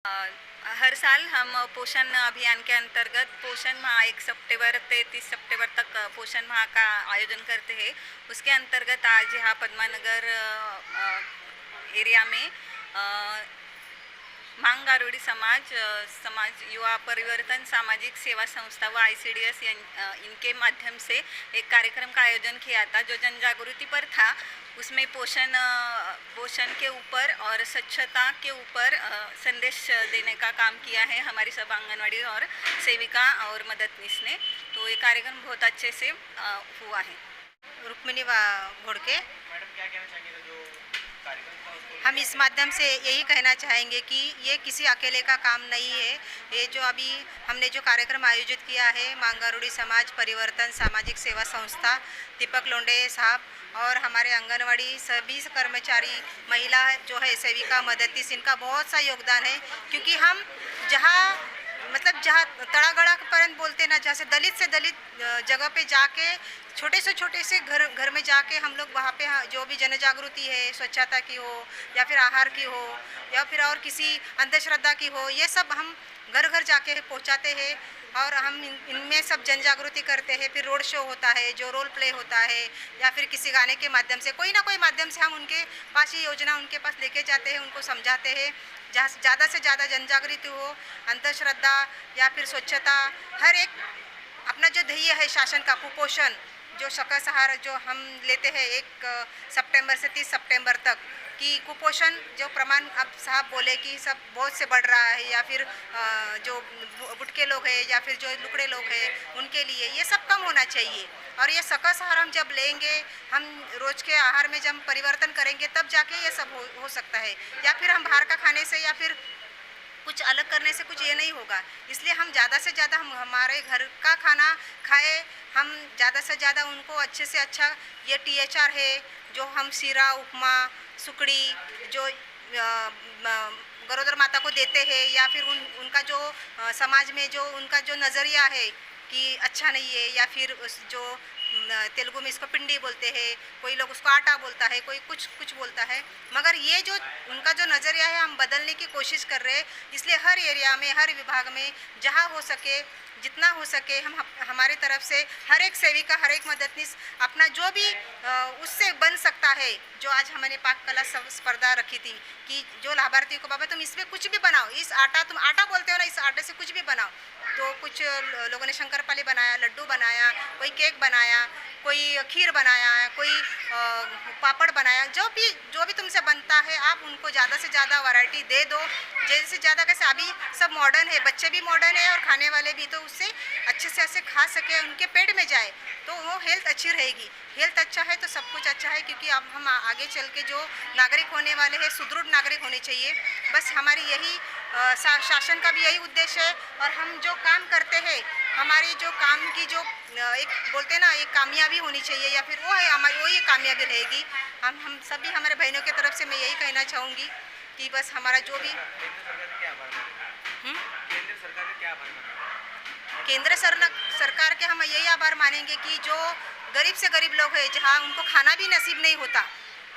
अ, हर साल हम पोषण अभियान के अंतर्गत पोषण माह 1 सितंबर से 30 सितंबर तक पोषण माह का आयोजन करते हैं। उसके अंतर्गत आज यहाँ पद्मानगर एरिया में मांगारोड़ी समाज युवा परिवर्तन सामाजिक सेवा संस्था व ICDS इनके माध्यम से एक कार्यक्रम का आयोजन किया था जो जन जागृति पर था। उसमें पोषण के ऊपर और स्वच्छता के ऊपर संदेश देने का काम किया है हमारी सब आंगनवाड़ी और सेविका और मददनीश ने। तो ये कार्यक्रम बहुत अच्छे से हुआ है। रुक्मिणी घोड़के। मैडम क्या कहना चाहेंगे जो कार्यक्रम था उसको? हम इस माध्यम से यही कहना चाहेंगे कि ये किसी अकेले का काम नहीं है। ये जो अभी हमने जो कार्यक्रम आयोजित किया है मांगारोड़ी समाज परिवर्तन सामाजिक सेवा संस्था दीपक लोंडे साहब और हमारे आंगनवाड़ी सभी कर्मचारी महिला जो है सेविका मददनीश इनका बहुत सा योगदान है। क्योंकि हम जहाँ तड़ागड़ा पर्यंत बोलते ना, जहाँ से दलित जगह पे जाके छोटे से घर में जाके हम लोग वहाँ पे जो भी जन जागृति है स्वच्छता की हो या फिर आहार की हो या फिर और किसी अंधश्रद्धा की हो, ये सब हम घर जाके पहुँचाते हैं और हम इनमें सब जन जागृति करते हैं। फिर रोड शो होता है, जो रोल प्ले होता है या फिर किसी गाने के माध्यम से कोई ना कोई माध्यम से हम उनके पास ये योजना उनके पास लेके जाते हैं, उनको समझाते हैं जहाँ ज़्यादा से ज़्यादा जन जागृति हो। अंधश्रद्धा या फिर स्वच्छता, हर एक अपना जो ध्येय है शासन का कुपोषण जो शाकाहार जो हम लेते हैं 1 सितंबर से 30 सितंबर तक कि कुपोषण जो प्रमाण अब साहब बोले कि सब बहुत से बढ़ रहा है या फिर जो बुटके लोग हैं या फिर जो लुकड़े लोग हैं उनके लिए ये सब कम होना चाहिए। और ये शाकाहार हम जब लेंगे, हम रोज़ के आहार में जब परिवर्तन करेंगे तब जाके ये सब हो सकता है। या फिर हम बाहर का खाने से या फिर कुछ अलग करने से कुछ ये नहीं होगा। इसलिए हम ज़्यादा से ज़्यादा हम हमारे घर का खाना खाए, हम ज़्यादा से ज़्यादा उनको अच्छे से अच्छा ये THR है जो हम सीरा उपमा सुकड़ी जो गरोदर माता को देते हैं या फिर उनका जो समाज में जो उनका जो नज़रिया है कि अच्छा नहीं है या फिर जो तेलुगु में इसको पिंडी बोलते हैं, कोई लोग उसको आटा बोलता है, कोई कुछ बोलता है, मगर ये जो उनका जो नज़रिया है हम बदलने की कोशिश कर रहे हैं। इसलिए हर एरिया में हर विभाग में जहाँ हो सके जितना हो सके हम हमारे तरफ से हर एक सेविका हर एक मददनीश अपना जो भी उससे बन सकता है। जो आज हमने पाक कला स्पर्धा रखी थी कि जो लाभार्थी को बाबा तुम इसमें कुछ भी बनाओ, इस आटा तुम आटा बोलते हो ना, इस आटे से कुछ भी बनाओ। तो कुछ लोगों ने शंकरपाली बनाया, लड्डू बनाया, कोई केक बनाया, कोई खीर बनाया, कोई पापड़ बनाया, जो भी तुमसे बनता है आप उनको ज़्यादा से ज़्यादा वैरायटी दे दो। जैसे ज़्यादा कैसे अभी सब मॉडर्न है, बच्चे भी मॉडर्न है और खाने वाले भी, तो उससे अच्छे से अच्छे खा सके, उनके पेट में जाए तो वो हेल्थ अच्छी रहेगी। हेल्थ अच्छा है तो सब कुछ अच्छा है। क्योंकि अब हम आगे चल के जो नागरिक होने वाले हैं सुदृढ़ नागरिक होने चाहिए। बस हमारी यही शासन का भी यही उद्देश्य है। और हम जो काम करते हैं हमारी जो काम की जो एक बोलते हैं ना एक कामयाबी होनी चाहिए या फिर वो है हमारी वही कामयाबी रहेगी। हम सभी हमारे बहनों की तरफ से मैं यही कहना चाहूँगी कि बस हमारा जो भी केंद्र सरकार के हम यही आभार मानेंगे कि जो गरीब से गरीब लोग हैं जहाँ उनको खाना भी नसीब नहीं होता,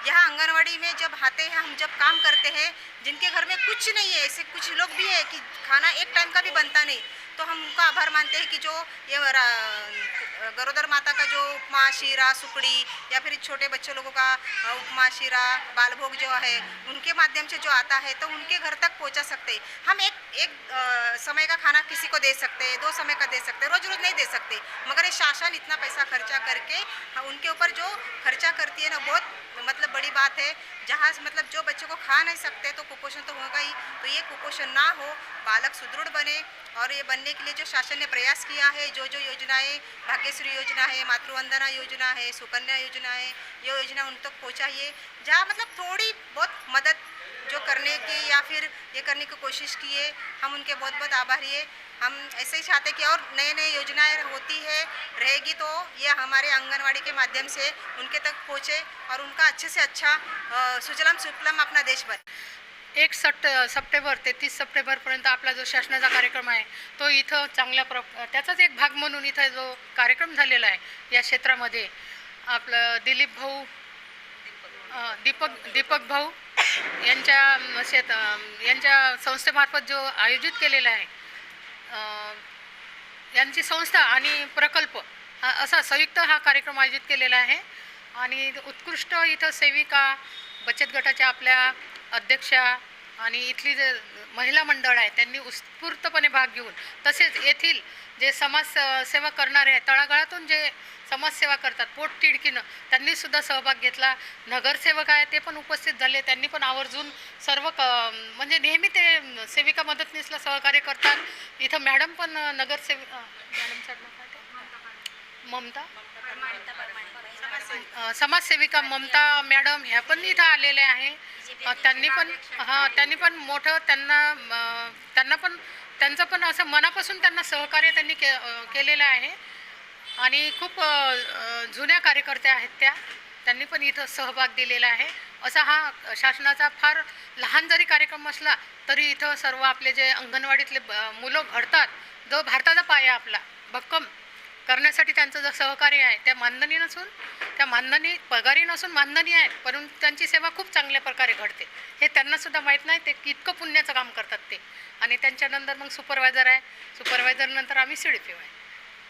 यहाँ आंगनवाड़ी में जब आते हैं हम जब काम करते हैं जिनके घर में कुछ नहीं है, ऐसे कुछ लोग भी है कि खाना एक टाइम का भी बनता नहीं, तो हम उनका आभार मानते हैं कि जो ये गरोदर माता का जो उपमा शीरा सुकड़ी या फिर छोटे बच्चों लोगों का उपमा शीरा बाल भोग जो है उनके माध्यम से जो आता है तो उनके घर तक पहुंचा सकते हैं। हम एक समय का खाना किसी को दे सकते हैं, 2 समय का दे सकते हैं, रोज नहीं दे सकते, मगर ये शासन इतना पैसा खर्चा करके उनके ऊपर जो खर्चा करती है ना बहुत मतलब बड़ी बात है। जहाँ मतलब जो बच्चों को खा नहीं सकते तो कुपोषण तो होगा ही, तो ये कुपोषण ना हो, बालक सुदृढ़ बने। और ये बनने के लिए जो शासन ने प्रयास किया है, जो योजनाएं भाग्यश्री योजना है, मातृवंदना योजना है, सुकन्या योजना है, ये योजना उन तक पहुँचाइए। जहाँ मतलब थोड़ी बहुत मदद जो करने की या फिर ये करने की कोशिश किए, हम उनके बहुत बहुत आभारी है। हम ऐसे ही चाहते कि और नए योजनाएं होती है रहेगी तो ये हमारे आंगनवाड़ी के माध्यम से उनके तक पहुँचे और उनका अच्छे से अच्छा सुजलाम सुफलाम अपना देश बने। 1 सप्टेंबर ते 30 सप्टेंबरपर्यंत आपला जो शासनाचा कार्यक्रम आहे तो इथं त्याचाच एक भाग म्हणून इथं जो कार्यक्रम झालेला आहे या क्षेत्रामध्ये आपलं दीपक भाऊ यांच्या संस्थेमार्फत जो आयोजित केलेला आहे, यांची संस्था आणि प्रकल्प असा संयुक्त हा कार्यक्रम आयोजित केलेला आहे. आणि उत्कृष्ट इथं सेविका, बचत गटाच्या आपल्या अध्यक्षा आणि इथली जे महिला मंडळ आहे त्यांनी उत्स्फूर्तपणे भाग घेऊन, तसेच येथील जे सेवा करणारे आहेत, तळागाळातून जे समाजसेवा करतात पोटतिडकीनं, त्यांनी सुद्धा सहभाग घेतला. नगरसेवक आहे ते पण उपस्थित झाले, त्यांनी पण आवर्जून सर्व म्हणजे नेहमी ते सेविका मदतनीसला सहकार्य करतात. इथं मॅडम पण मॅडमचं नाव काय ते? ममता समाजसेविका ममता मॅडम ह्या पण इथं आलेल्या आहे. त्यांनी पण मोठं त्यांचं पण असं मनापासून त्यांना सहकार्य त्यांनी केलेलं आहे. आणि खूप जुन्या कार्यकर्त्या आहेत त्यांनी पण इथं सहभाग दिलेला आहे. असा हा शासनाचा फार लहान जरी कार्यक्रम असला तरी इथं सर्व आपले जे अंगणवाडीतले मुलं घडतात, जो भारताचा पाया आपला भक्कम करण्यासाठी त्यांचं जे सहकार्य आहे त्या मानधनी पगारी नसून मानधनी आहेत, परंतु त्यांची सेवा खूप चांगल्या प्रकारे घडते. हे त्यांनासुद्धा माहीत नाही, ते इतकं पुण्याचं काम करतात ते. आणि त्यांच्यानंतर मग सुपरवायझर आहे, सुपरवायझरनंतर आम्ही CDPO आहे.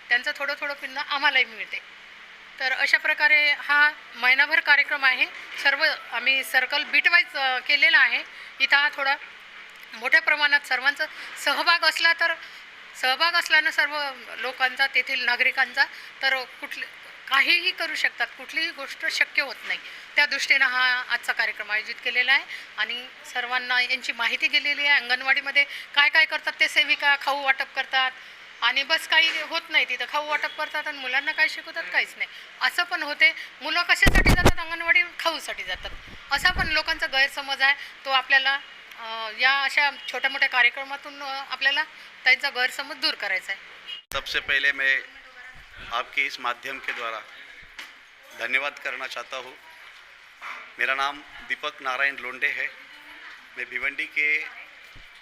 त्यांचं थोडं पिंड आम्हालाही मिळते. तर अशा प्रकारे हा महिनाभर कार्यक्रम आहे. सर्व आम्ही सर्कल बीटवाईज केलेला आहे. इथं हा थोडा मोठ्या प्रमाणात सर्वांचा सहभाग असल्यानं सर्व लोकांचा, तेथील नागरिकांचा, तर काहीही करू शकतात, कुठलीही गोष्ट शक्य होत नाही. त्या दृष्टीनं हा आजचा कार्यक्रम आयोजित केलेला आहे. आणि सर्वांना यांची माहिती गेलेली आहे. अंगणवाडीमध्ये काय काय करतात ते सेविका, खाऊ वाटप करतात आणि बस काही होत नाही, तिथं खाऊ वाटप करतात आणि मुलांना काय शिकवतात, काहीच नाही. असं पण होते, मुलं कशासाठी जातात अंगणवाडी? खाऊसाठी जातात. असा पण लोकांचा गैरसमज आहे, तो आपल्याला या अशा छोट्या मोठ्या कार्यक्रमातून आपल्याला त्यांचा गैरसमज दूर करायचा आहे. सबसे पहले मैं आपके इस माध्यम के द्वारा धन्यवाद करना चाहता हूँ. मेरा नाम दीपक नारायण लोंडे है. मैं भिवंडी के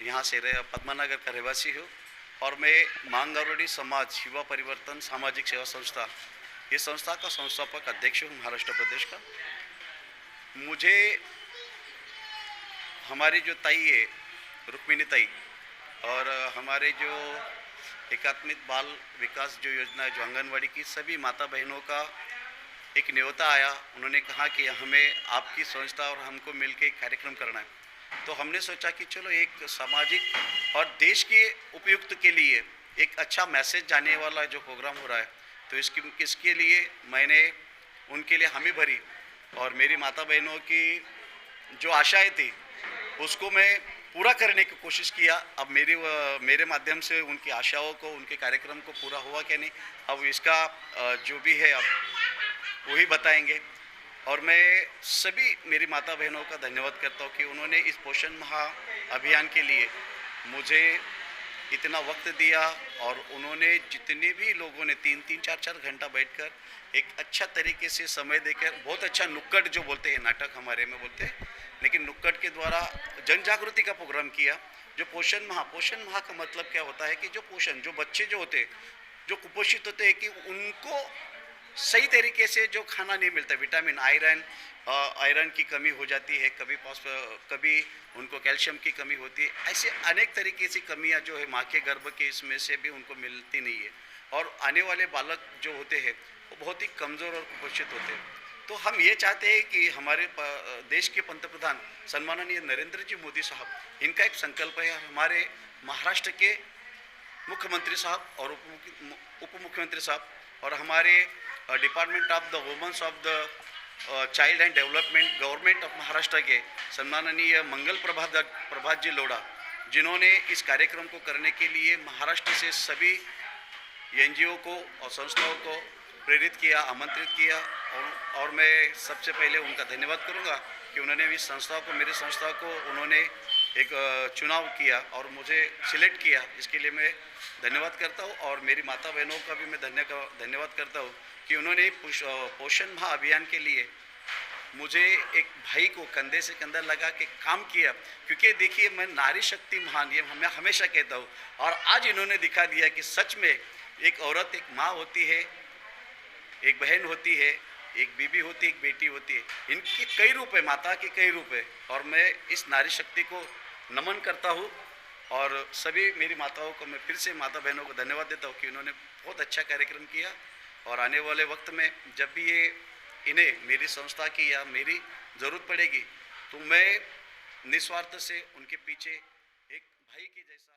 यहाँ से पद्मानगर का रहवासी हूँ और मैं मांगारोड़ी समाज युवा परिवर्तन सामाजिक सेवा संस्था, ये संस्था का संस्थापक अध्यक्ष हूँ महाराष्ट्र प्रदेश का. मुझे हमारी जो ताई है रुक्मिणी ताई और हमारे जो एकात्मिक बाल विकास जो योजना है, जो आंगनवाड़ी की सभी माता बहनों का एक न्योता आया. उन्होंने कहा कि हमें आपकी संस्था और हमको मिलकर एक कार्यक्रम करना है. तो हमने सोचा कि चलो एक सामाजिक और देश के उपयुक्त के लिए एक अच्छा मैसेज जाने वाला जो प्रोग्राम हो रहा है, तो इसके लिए मैंने उनके लिए हामी भरी और मेरी माता बहनों की जो आशाएं थी उसको मैं पूरा करने की कोशिश किया. अब मेरे माध्यम से उनकी आशाओं को, उनके कार्यक्रम को पूरा हुआ क्या नहीं, अब इसका जो भी है अब वही बताएंगे. और मैं सभी मेरी माता बहनों का धन्यवाद करता हूँ कि उन्होंने इस पोषण माह अभियान के लिए मुझे इतना वक्त दिया और उन्होंने जितने भी लोगों ने 3-3, 4-4 घंटा बैठकर एक अच्छा तरीके से समय देकर, बहुत अच्छा नुक्कड़ जो बोलते हैं, नाटक हमारे में बोलते हैं, लेकिन नुक्कड़ के द्वारा जन जागृति का प्रोग्राम किया. जो पोषण माह का मतलब क्या होता है कि जो बच्चे जो होते, जो कुपोषित होते हैं, कि उनको सही तरीके से जो खाना नहीं मिलता, विटामिन, आयरन की कमी हो जाती है, कभी उनको कैल्शियम की कमी होती है. ऐसे अनेक तरीके से कमियां जो है माँ के गर्भ के इसमें से भी उनको मिलती नहीं है. और आने वाले बालक जो होते हैं वो बहुत ही कमज़ोर और कुपोषित होते हैं. तो हम ये चाहते हैं कि हमारे देश के पंतप्रधान सम्माननीय नरेंद्र जी मोदी साहब, इनका एक संकल्प है. हमारे महाराष्ट्र के मुख्यमंत्री साहब और उप मुख्यमंत्री साहब और हमारे department of the women's of the child and development government of Maharashtra के सम्माननीय मंगल प्रभात जी लोढ़ा, जिन्होंने इस कार्यक्रम को करने के लिए महाराष्ट्र से सभी NGO को और संस्थाओं को प्रेरित किया, आमंत्रित किया. और मैं सबसे पहले उनका धन्यवाद करूंगा कि उन्होंने इस संस्था को, मेरी संस्था को उन्होंने एक चुनाव किया और मुझे सिलेक्ट किया. इसके लिए मैं धन्यवाद करता हूँ. और मेरी माता बहनों का भी मैं धन्यवाद करता हूँ कि उन्होंने पोषण माह अभियान के लिए मुझे एक भाई को कंधे से कंधा लगा के काम किया. क्योंकि देखिए, मैं नारी शक्ति महान, ये मैं हमेशा कहता हूँ. और आज इन्होंने दिखा दिया कि सच में एक औरत एक माँ होती है, एक बहन होती है, एक बीबी होती है, एक बेटी होती है, इनके कई रूप है, माता के कई रूप है। और मैं इस नारी शक्ति को नमन करता हूँ और सभी मेरी माताओं को मैं फिर से माता बहनों को धन्यवाद देता हूँ कि उन्होंने बहुत अच्छा कार्यक्रम किया। और आने वाले वक्त में जब भी ये इन्हें मेरी संस्था की या मेरी ज़रूरत पड़ेगी तो मैं निस्वार्थ से उनके पीछे एक भाई के जैसा